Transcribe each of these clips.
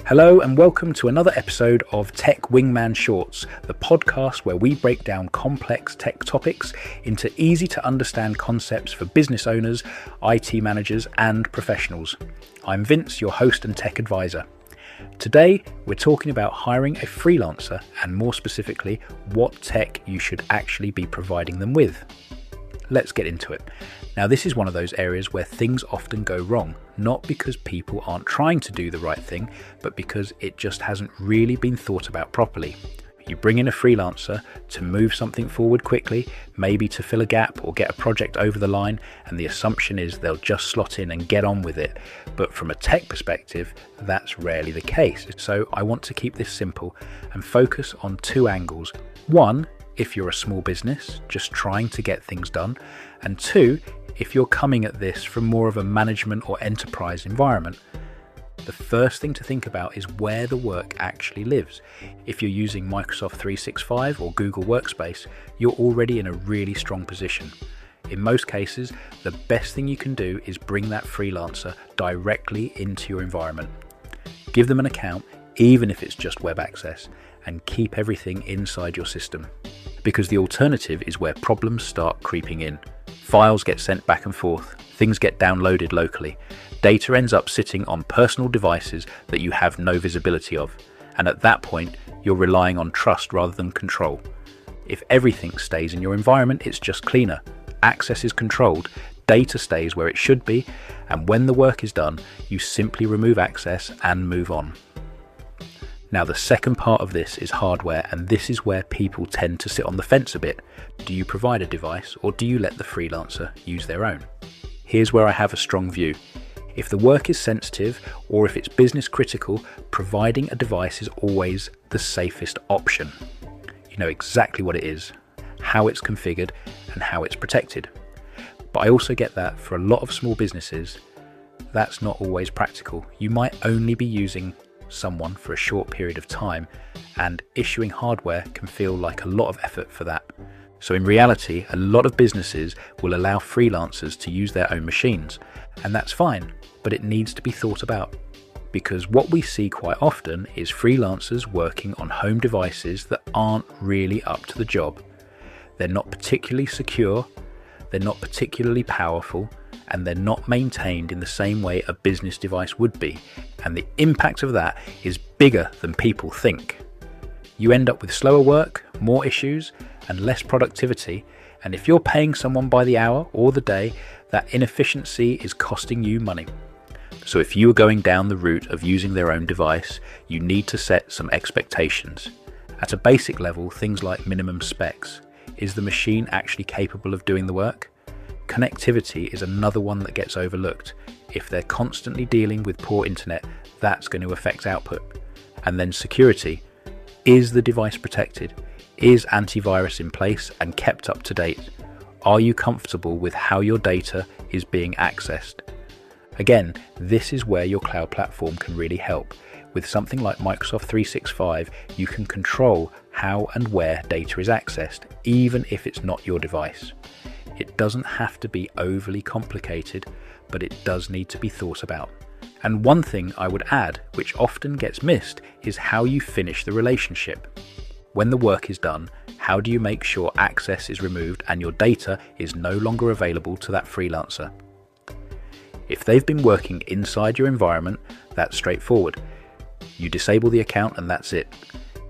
Hello and welcome to another episode of Tech Wingman Shorts, the podcast where we break down complex tech topics into easy to understand concepts for business owners, IT managers and professionals. I'm Vince, your host and tech advisor. Today we're talking about hiring a freelancer and more specifically what tech you should actually be providing them with. Let's get into it. Now, this is one of those areas where things often go wrong, not because people aren't trying to do the right thing, but because it just hasn't really been thought about properly. You bring in a freelancer to move something forward quickly, maybe to fill a gap or get a project over the line, and the assumption is they'll just slot in and get on with it. But from a tech perspective, that's rarely the case. So I want to keep this simple and focus on two angles. One, if you're a small business just trying to get things done, and two, if you're coming at this from more of a management or enterprise environment. The first thing to think about is where the work actually lives. If you're using Microsoft 365 or Google Workspace, you're already in a really strong position. In most cases, the best thing you can do is bring that freelancer directly into your environment. Give them an account, even if it's just web access, and keep everything inside your system. Because the alternative is where problems start creeping in. Files get sent back and forth, things get downloaded locally, data ends up sitting on personal devices that you have no visibility of, and at that point you're relying on trust rather than control. If everything stays in your environment, it's just cleaner. Access is controlled, data stays where it should be, and when the work is done, you simply remove access and move on. Now, the second part of this is hardware, and this is where people tend to sit on the fence a bit. Do you provide a device or do you let the freelancer use their own? Here's where I have a strong view. If the work is sensitive or if it's business critical, providing a device is always the safest option. You know exactly what it is, how it's configured and how it's protected. But I also get that for a lot of small businesses, that's not always practical. You might only be using someone for a short period of time, and issuing hardware can feel like a lot of effort for that. So in reality, a lot of businesses will allow freelancers to use their own machines, and that's fine, but it needs to be thought about. Because what we see quite often is freelancers working on home devices that aren't really up to the job. They're not particularly secure, they're not particularly powerful, and they're not maintained in the same way a business device would be. And the impact of that is bigger than people think. You end up with slower work, more issues, and less productivity. And if you're paying someone by the hour or the day, that inefficiency is costing you money. So if you are going down the route of using their own device, you need to set some expectations. At a basic level, things like minimum specs. Is the machine actually capable of doing the work? Connectivity is another one that gets overlooked. If they're constantly dealing with poor internet, that's going to affect output. And then security. Is the device protected? Is antivirus in place and kept up to date? Are you comfortable with how your data is being accessed? Again, this is where your cloud platform can really help. With something like Microsoft 365, you can control how and where data is accessed, even if it's not your device. It doesn't have to be overly complicated, but it does need to be thought about. And one thing I would add, which often gets missed, is how you finish the relationship. When the work is done, how do you make sure access is removed and your data is no longer available to that freelancer? If they've been working inside your environment, that's straightforward. You disable the account and that's it.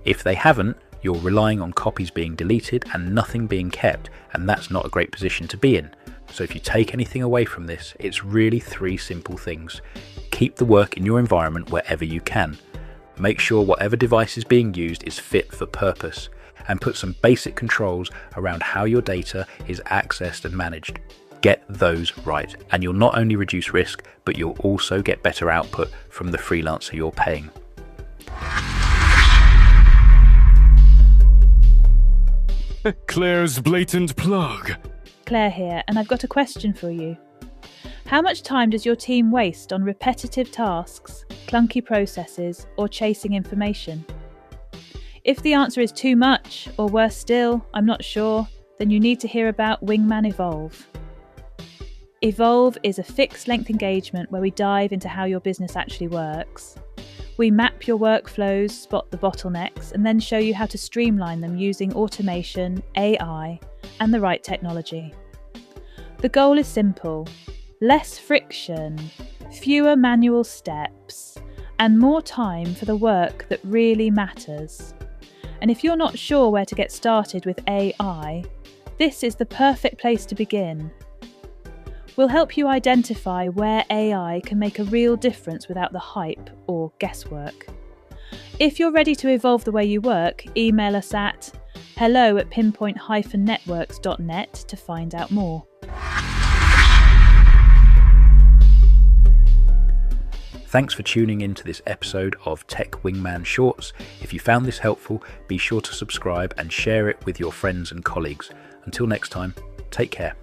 If they haven't, you're relying on copies being deleted and nothing being kept, and that's not a great position to be in. So if you take anything away from this, it's really three simple things. Keep the work in your environment wherever you can. Make sure whatever device is being used is fit for purpose, and put some basic controls around how your data is accessed and managed. Get those right, and you'll not only reduce risk, but you'll also get better output from the freelancer you're paying. Claire's blatant plug. Claire here, and I've got a question for you. How much time does your team waste on repetitive tasks, clunky processes, or chasing information? If the answer is too much, or worse still, I'm not sure, then you need to hear about Wingman Evolve. Evolve is a fixed length engagement where we dive into how your business actually works. We map your workflows, spot the bottlenecks, and then show you how to streamline them using automation, AI, and the right technology. The goal is simple: less friction, fewer manual steps, and more time for the work that really matters. And if you're not sure where to get started with AI, this is the perfect place to begin. We'll help you identify where AI can make a real difference without the hype or guesswork. If you're ready to evolve the way you work, email us at hello@pinpoint-networks.net to find out more. Thanks for tuning in to this episode of Tech Wingman Shorts. If you found this helpful, be sure to subscribe and share it with your friends and colleagues. Until next time, take care.